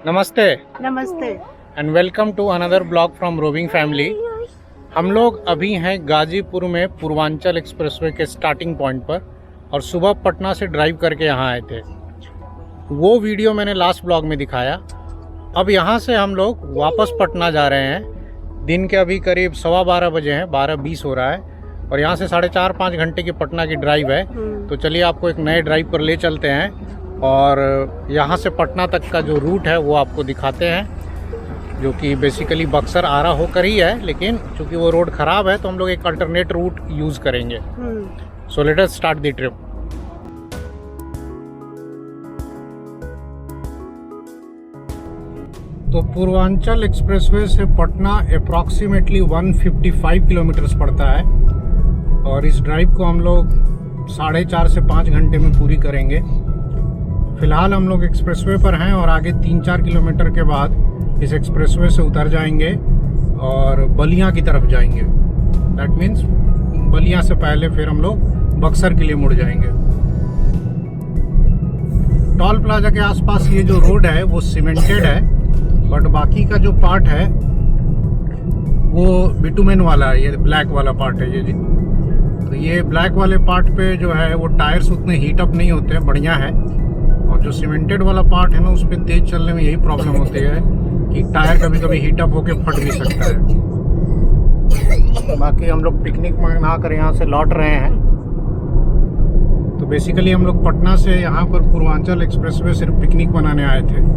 नमस्ते नमस्ते and welcome to another blog from Roving Family. हम लोग अभी हैं गाजीपुर में पूर्वांचल एक्सप्रेसवे के स्टार्टिंग पॉइंट पर और सुबह पटना से ड्राइव करके यहाँ आए थे। वो वीडियो मैंने लास्ट ब्लॉग में दिखाया। अब यहाँ से हम लोग वापस पटना जा रहे हैं। दिन के अभी करीब 12:15 बजे हैं, 12:20 हो रहा है और यहाँ से 4.5-5 घंटे की पटना की ड्राइव है। तो चलिए आपको एक नए ड्राइव पर ले चलते हैं और यहाँ से पटना तक का जो रूट है वो आपको दिखाते हैं, जो कि बेसिकली बक्सर आरा होकर ही है, लेकिन चूँकि वो रोड ख़राब है तो हम लोग एक अल्टरनेट रूट यूज़ करेंगे। So let us start the trip. तो पूर्वांचल एक्सप्रेसवे से पटना अप्रॉक्सीमेटली 155 किलोमीटर्स पड़ता है और इस ड्राइव को हम लोग 4.5 से 5 घंटे में पूरी करेंगे। फ़िलहाल हम लोग एक्सप्रेसवे पर हैं और आगे 3-4 किलोमीटर के बाद इस एक्सप्रेसवे से उतर जाएंगे और बलिया की तरफ जाएंगे। दैट मीन्स बलिया से पहले फिर हम लोग बक्सर के लिए मुड़ जाएंगे। टोल प्लाजा के आसपास ये जो रोड है वो सीमेंटेड है, बट बाकी का जो पार्ट है वो बिटुमेन वाला है। ये ब्लैक वाला पार्ट है ये जी। तो ये ब्लैक वाले पार्ट पे जो है वो टायर्स उतने हीट अप नहीं होते हैं, बढ़िया है। और जो सीमेंटेड वाला पार्ट है ना, उस पर तेज चलने में यही प्रॉब्लम होती है कि टायर कभी कभी हीट अप होके फट भी सकता है। बाकी हम लोग पिकनिक मनाकर यहाँ से लौट रहे हैं। तो बेसिकली हम लोग पटना से यहाँ पर पूर्वांचल एक्सप्रेसवे सिर्फ पिकनिक मनाने आए थे।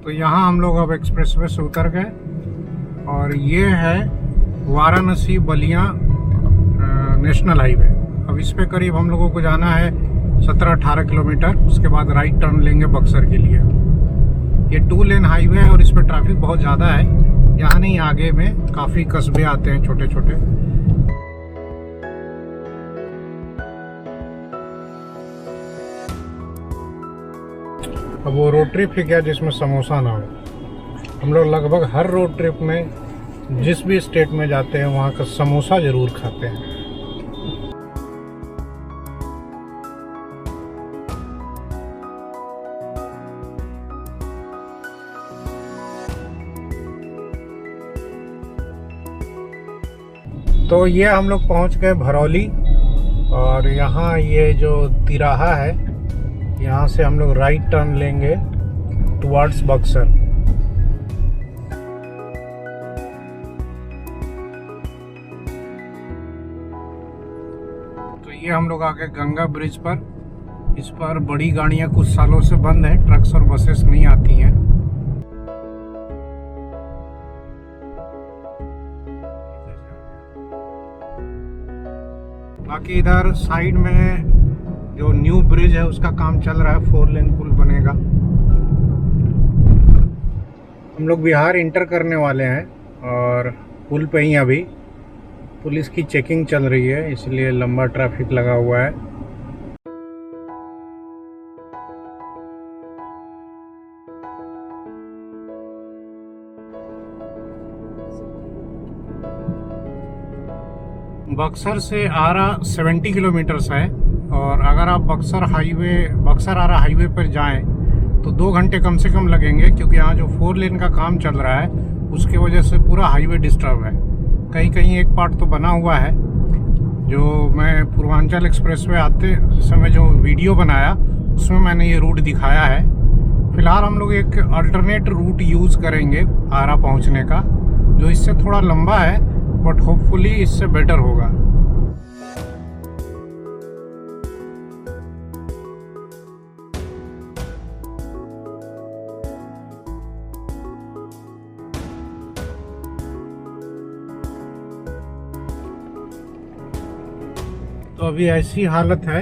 तो यहाँ हम लोग अब एक्सप्रेसवे से उतर गए और ये है वाराणसी बलिया नेशनल हाईवे। अब इस पे करीब हम लोगों को जाना है 17-18 किलोमीटर। उसके बाद राइट टर्न लेंगे बक्सर के लिए। ये 2 लेन हाईवे है और इस पे ट्रैफिक बहुत ज़्यादा है। यहाँ नहीं, आगे में काफ़ी कस्बे आते हैं छोटे छोटे। अब वो रोड ट्रिप ही गया जिसमें समोसा ना हो। हम लोग लगभग हर रोड ट्रिप में जिस भी स्टेट में जाते हैं वहाँ का समोसा ज़रूर खाते हैं। तो ये हम लोग पहुँच गए भरौली और यहाँ ये जो तिराहा है, यहाँ से हम लोग राइट टर्न लेंगे टुवर्ड्स बक्सर। तो ये हम लोग आ गए गंगा ब्रिज पर। इस पर बड़ी गाड़ियां कुछ सालों से बंद हैं, ट्रक्स और बसेस नहीं आती हैं। बाकी इधर साइड में जो न्यू ब्रिज है उसका काम चल रहा है, 4 लेन पुल बनेगा। हम लोग बिहार इंटर करने वाले हैं और पुल पे ही अभी पुलिस की चेकिंग चल रही है, इसलिए लंबा ट्रैफिक लगा हुआ है। बक्सर से आरा 70 किलोमीटर्स है और अगर आप बक्सर आरा हाईवे पर जाएं तो 2 घंटे कम से कम लगेंगे, क्योंकि यहाँ जो 4 लेन का काम चल रहा है उसके वजह से पूरा हाईवे डिस्टर्ब है। कहीं कहीं एक पार्ट तो बना हुआ है। जो मैं पूर्वांचल एक्सप्रेसवे आते समय जो वीडियो बनाया उसमें मैंने ये रूट दिखाया है। फिलहाल हम लोग एक अल्टरनेट रूट यूज़ करेंगे आरा पहुँचने का, जो इससे थोड़ा लंबा है बट होपफुली इससे बेटर होगा। तो अभी ऐसी हालत है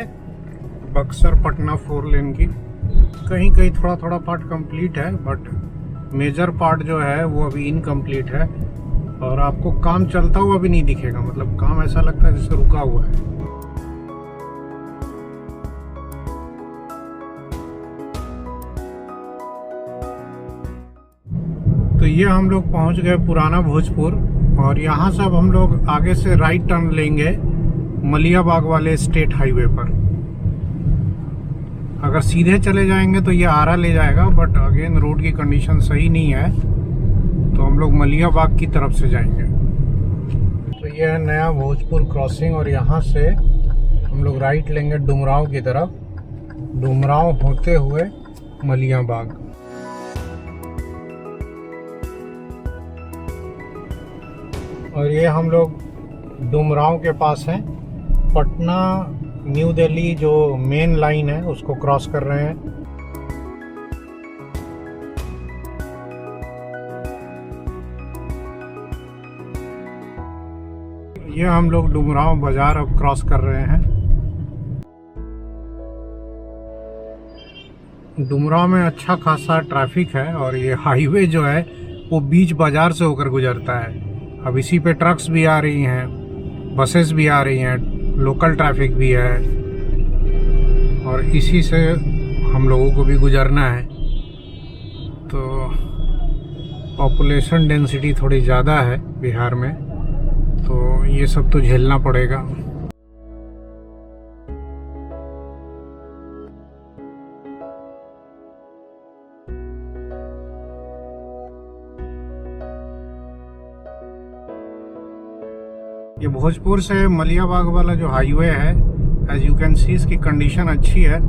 बक्सर पटना 4 लेन की। कहीं कहीं थोड़ा थोड़ा पार्ट कंप्लीट है, बट मेजर पार्ट जो है वो अभी इनकम्प्लीट है और आपको काम चलता हुआ भी नहीं दिखेगा। मतलब काम ऐसा लगता है जैसे रुका हुआ है। तो ये हम लोग पहुंच गए पुराना भोजपुर, और यहाँ से अब हम लोग आगे से राइट टर्न लेंगे मलियाबाग वाले स्टेट हाईवे पर। अगर सीधे चले जाएंगे तो ये आरा ले जाएगा, बट अगेन रोड की कंडीशन सही नहीं है, तो हम लोग मलियाबाग की तरफ से जाएंगे। तो ये है नया भोजपुर क्रॉसिंग, और यहाँ से हम लोग राइट लेंगे डुमराव की तरफ, डुमराव होते हुए मलियाबाग। और ये हम लोग डुमराव के पास हैं, पटना न्यू दिल्ली जो मेन लाइन है उसको क्रॉस कर रहे हैं। ये हम लोग डुमराव बाजार अब क्रॉस कर रहे हैं। डुमराव में अच्छा खासा ट्रैफिक है, और ये हाईवे जो है वो बीच बाजार से होकर गुजरता है। अब इसी पे ट्रक्स भी आ रही हैं, बसेस भी आ रही हैं, लोकल ट्रैफिक भी है, और इसी से हम लोगों को भी गुजरना है। तो पॉपुलेशन डेंसिटी थोड़ी ज़्यादा है बिहार में, तो ये सब तो झेलना पड़ेगा। ये भोजपुर से मलियाबाग वाला जो हाईवे है, एज यू कैन सी इसकी कंडीशन अच्छी है।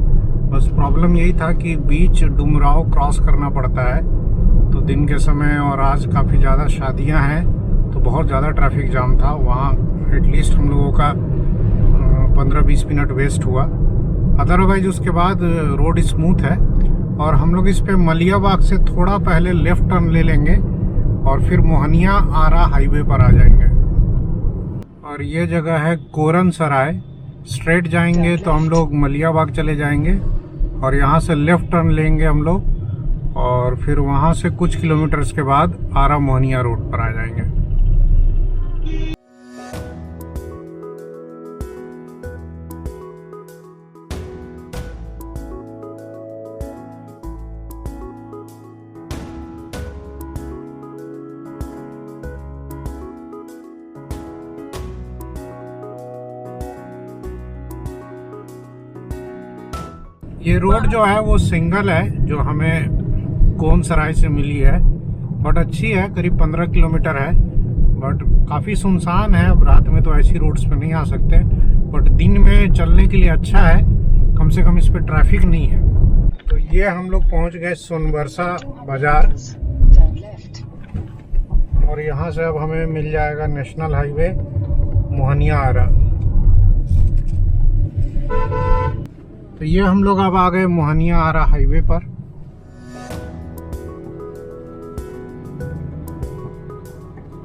बस प्रॉब्लम यही था कि बीच डुमराव क्रॉस करना पड़ता है, तो दिन के समय और आज काफ़ी ज़्यादा शादियां हैं, तो बहुत ज़्यादा ट्रैफिक जाम था वहाँ। एटलीस्ट हम लोगों का 15-20 मिनट वेस्ट हुआ। अदरवाइज उसके बाद रोड स्मूथ है, और हम लोग इस पे मलियाबाग से थोड़ा पहले लेफ्ट टर्न ले लेंगे और फिर मोहनिया आरा हाईवे पर आ जाएंगे। और ये जगह है कोरन सराय। स्ट्रेट जाएंगे तो हम लोग मलियाबाग चले जाएंगे, और यहाँ से लेफ्ट टर्न लेंगे हम लोग, और फिर वहाँ से कुछ किलोमीटर्स के बाद आरा मोहनिया रोड पर आ जाएंगे। ये रोड जो है वो सिंगल है, जो हमें कोन सराय से मिली है, बट अच्छी है, करीब 15 किलोमीटर है, बट काफ़ी सुनसान है। अब रात में तो ऐसी रोड्स पे नहीं आ सकते, बट दिन में चलने के लिए अच्छा है, कम से कम इस पे ट्रैफिक नहीं है। तो ये हम लोग पहुंच गए सोनबरसा बाजार, और यहाँ से अब हमें मिल जाएगा नेशनल हाईवे मोहनिया आरा। तो ये हम लोग अब आ गए मोहनिया आरा हाईवे पर।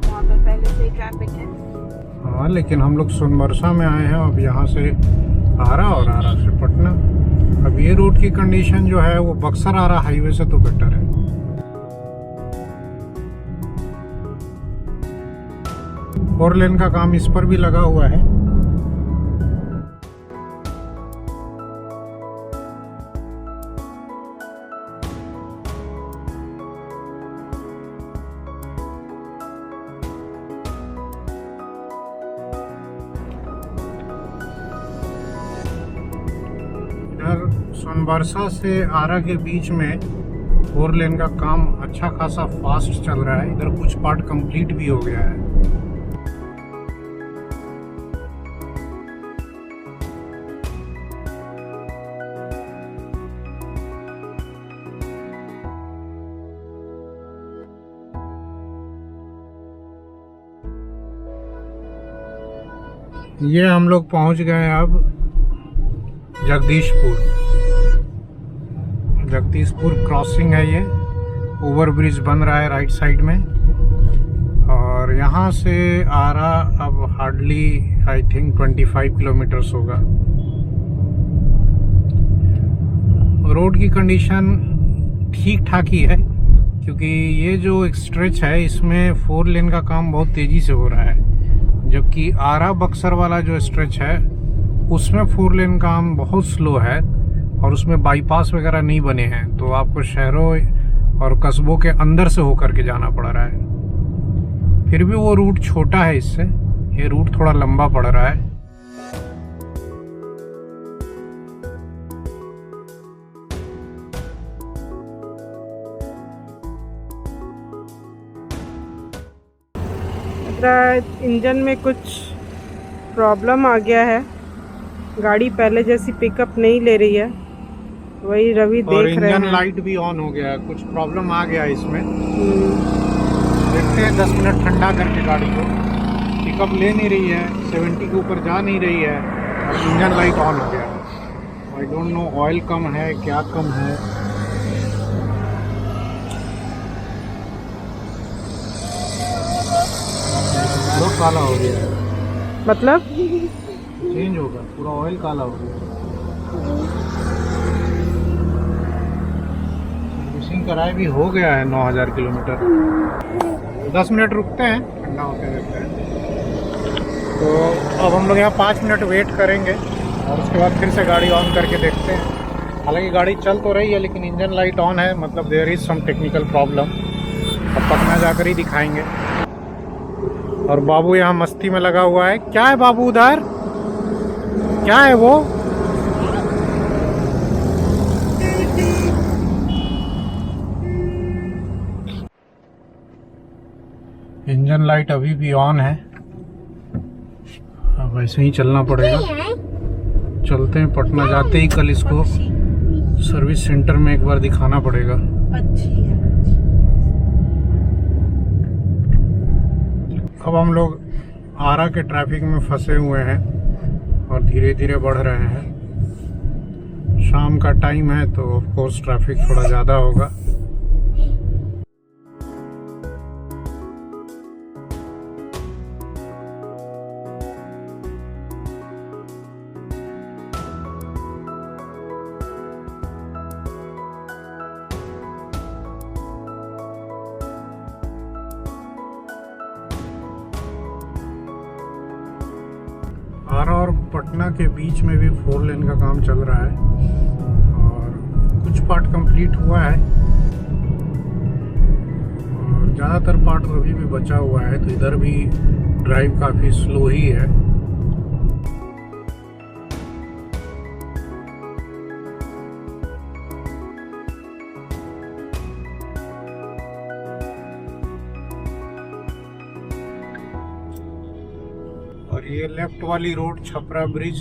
वहाँ पर पहले से ट्रैफिक है। हाँ, लेकिन हम लोग सोनबरसा में आए हैं, अब यहाँ से आरा और आरा से पटना। अब ये रोड की कंडीशन जो है वो बक्सर आरा हाईवे से तो बेटर है। फोर लेन का काम इस पर भी लगा हुआ है। सोनबरसा से आरा के बीच में 4 लेन का काम अच्छा खासा फास्ट चल रहा है। इधर कुछ पार्ट कंप्लीट भी हो गया है। ये हम लोग पहुंच गए अब जगदीशपुर क्रॉसिंग है। ये ओवर ब्रिज बन रहा है राइट साइड में, और यहाँ से आरा अब हार्डली आई थिंक 25 किलोमीटर्स होगा। रोड की कंडीशन ठीक ठाक ही है, क्योंकि ये जो एक स्ट्रेच है इसमें 4 लेन का काम बहुत तेज़ी से हो रहा है, जबकि आरा बक्सर वाला जो स्ट्रेच है उसमें 4 लेन काम बहुत स्लो है, और उसमें बाईपास वगैरह नहीं बने हैं, तो आपको शहरों और कस्बों के अंदर से होकर के जाना पड़ रहा है। फिर भी वो रूट छोटा है, इससे ये रूट थोड़ा लंबा पड़ रहा है। इंजन में कुछ प्रॉब्लम आ गया है, गाड़ी पहले जैसी पिकअप नहीं ले रही है, वही रवि देख रहे हैं। इंजन लाइट भी ऑन हो गया है, कुछ प्रॉब्लम आ गया है इसमें। देखते हैं 10 मिनट ठंडा करके गाड़ी को। पिकअप ले नहीं रही है, 70 के ऊपर जा नहीं रही है और इंजन लाइट ऑन हो गया है। आई डोंट नो ऑयल कम है क्या कम है। बहुत काला हो गया है, मतलब चेंज होगा, पूरा ऑयल काला हो गया। सर्विसिंग कराए भी हो गया है 9000 किलोमीटर। 10 मिनट रुकते हैं, ठंडा होते रहते हैं। तो अब हम लोग यहाँ 5 मिनट वेट करेंगे और उसके बाद फिर से गाड़ी ऑन करके देखते हैं। हालांकि गाड़ी चल तो रही है लेकिन इंजन लाइट ऑन है, मतलब there is some technical problem. अब पटना जाकर ही दिखाएंगे। और बाबू यहाँ मस्ती में लगा हुआ है। क्या है बाबू उधर, क्या है वो? इंजन लाइट अभी भी ऑन है, अब ऐसे ही चलना पड़ेगा। चलते हैं, पटना जाते ही कल इसको सर्विस सेंटर में एक बार दिखाना पड़ेगा। अब हम लोग आरा के ट्रैफिक में फंसे हुए हैं और धीरे धीरे बढ़ रहे हैं। शाम का टाइम है तो ऑफ कोर्स ट्रैफिक थोड़ा ज़्यादा होगा। आरा और पटना के बीच में भी 4 लेन का काम चल रहा है और कुछ पार्ट कंप्लीट हुआ है और ज़्यादातर पार्ट अभी भी बचा हुआ है। तो इधर भी ड्राइव काफ़ी स्लो ही है। और ये लेफ्ट वाली रोड छपरा ब्रिज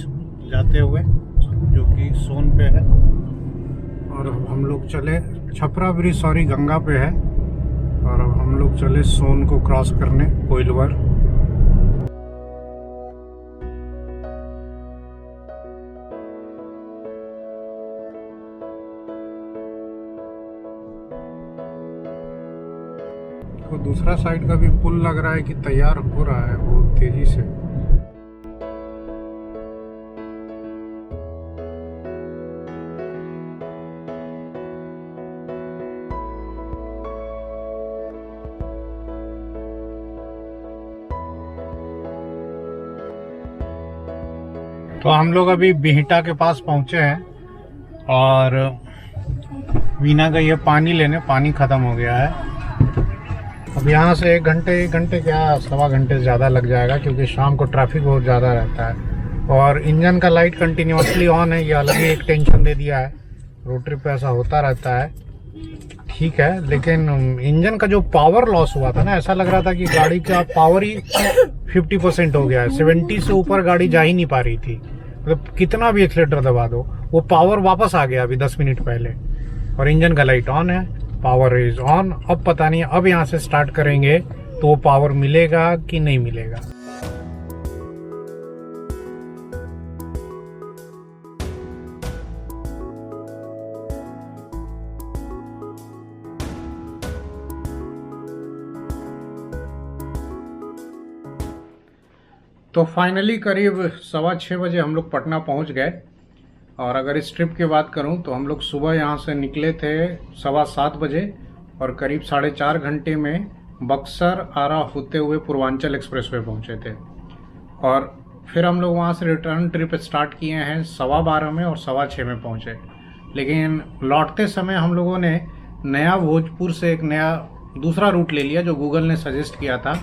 जाते हुए जो कि सोन पे है, और अब हम लोग चले छपरा ब्रिज, सॉरी गंगा पे है, और अब हम लोग चले सोन को क्रॉस करने कोइलवर। तो दूसरा साइड का भी पुल लग रहा है कि तैयार हो रहा है बहुत तेजी से। तो हम लोग अभी बिहटा के पास पहुंचे हैं और वीना गई है पानी लेने, पानी खत्म हो गया है। अब यहाँ से 1 घंटे क्या 1.25 घंटे से ज़्यादा लग जाएगा क्योंकि शाम को ट्रैफिक बहुत ज़्यादा रहता है। और इंजन का लाइट कंटिन्यूसली ऑन है, ये अलग ही एक टेंशन दे दिया है। रोड ट्रिप पे ऐसा होता रहता है, ठीक है, लेकिन इंजन का जो पावर लॉस हुआ था ना, ऐसा लग रहा था कि गाड़ी का पावर ही 50% हो गया है। 70 से ऊपर गाड़ी जा ही नहीं पा रही थी, मतलब कितना भी एक्सीलेटर दबा दो वो पावर वापस आ गया अभी 10 मिनट पहले। और इंजन का लाइट ऑन है, पावर इज ऑन। अब पता नहीं, अब यहाँ से स्टार्ट करेंगे तो वो पावर मिलेगा कि नहीं मिलेगा। तो फाइनली करीब 6:15 बजे हम लोग पटना पहुंच गए। और अगर इस ट्रिप की बात करूं तो हम लोग सुबह यहां से निकले थे 7:15 बजे और करीब 4.5 घंटे में बक्सर आरा होते हुए पूर्वांचल एक्सप्रेसवे पहुंचे थे। और फिर हम लोग वहां से रिटर्न ट्रिप स्टार्ट किए हैं 12:15 में और 6:15 में पहुंचे। लेकिन लौटते समय हम लोगों ने नया भोजपुर से एक नया दूसरा रूट ले लिया जो गूगल ने सजेस्ट किया था,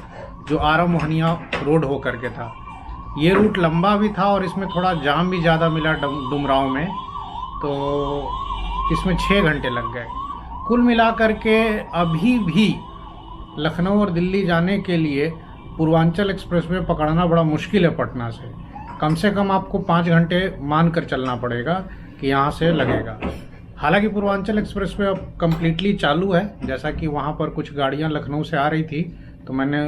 जो आरा मोहनिया रोड हो करके था। ये रूट लंबा भी था और इसमें थोड़ा जाम भी ज़्यादा मिला डुमरांव में, तो इसमें 6 घंटे लग गए। कुल मिलाकर के अभी भी लखनऊ और दिल्ली जाने के लिए पूर्वांचल एक्सप्रेसवे पकड़ना बड़ा मुश्किल है पटना से कम आपको 5 घंटे मान कर चलना पड़ेगा कि यहाँ से लगेगा। हालांकि पूर्वांचल एक्सप्रेसवे अब कम्प्लीटली चालू है, जैसा कि वहाँ पर कुछ गाड़ियाँ लखनऊ से आ रही थी तो मैंने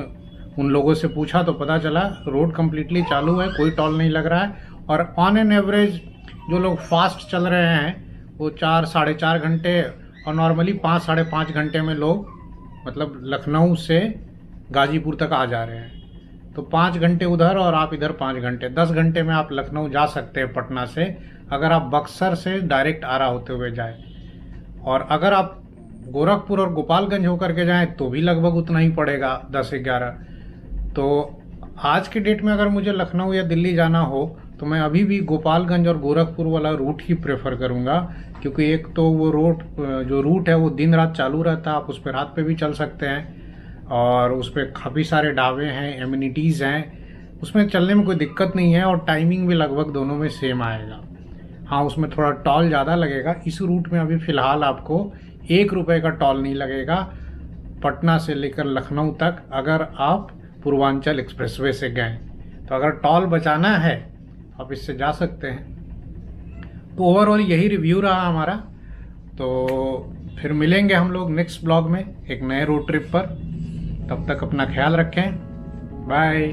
उन लोगों से पूछा तो पता चला रोड कम्प्लीटली चालू है, कोई टोल नहीं लग रहा है। और ऑन एन एवरेज जो लोग फास्ट चल रहे हैं वो 4 साढ़े 4 घंटे और नॉर्मली 5 साढ़े 5 घंटे में लोग मतलब लखनऊ से गाजीपुर तक आ जा रहे हैं। तो 5 घंटे उधर और आप इधर 5 घंटे, 10 घंटे में आप लखनऊ जा सकते हैं पटना से, अगर आप बक्सर से डायरेक्ट आरा होते हुए जाए। और अगर आप गोरखपुर और गोपालगंज होकर के जाएं तो भी लगभग उतना ही पड़ेगा, 10-11। तो आज के डेट में अगर मुझे लखनऊ या दिल्ली जाना हो तो मैं अभी भी गोपालगंज और गोरखपुर वाला रूट ही प्रेफर करूंगा, क्योंकि एक तो वो रूट है वो दिन रात चालू रहता है, आप उस पर रात पे भी चल सकते हैं और उस पर काफ़ी सारे ढाबे हैं, एमिनिटीज़ हैं, उसमें चलने में कोई दिक्कत नहीं है और टाइमिंग भी लगभग दोनों में सेम आएगा। हाँ, उसमें थोड़ा टोल ज़्यादा लगेगा। इस रूट में अभी फ़िलहाल आपको 1 रुपये का टोल नहीं लगेगा पटना से लेकर लखनऊ तक, अगर आप पूर्वांचल एक्सप्रेसवे से गए। तो अगर टोल बचाना है आप इससे जा सकते हैं। तो ओवरऑल यही रिव्यू रहा हमारा। तो फिर मिलेंगे हम लोग नेक्स्ट ब्लॉग में एक नए रोड ट्रिप पर। तब तक अपना ख्याल रखें। बाय।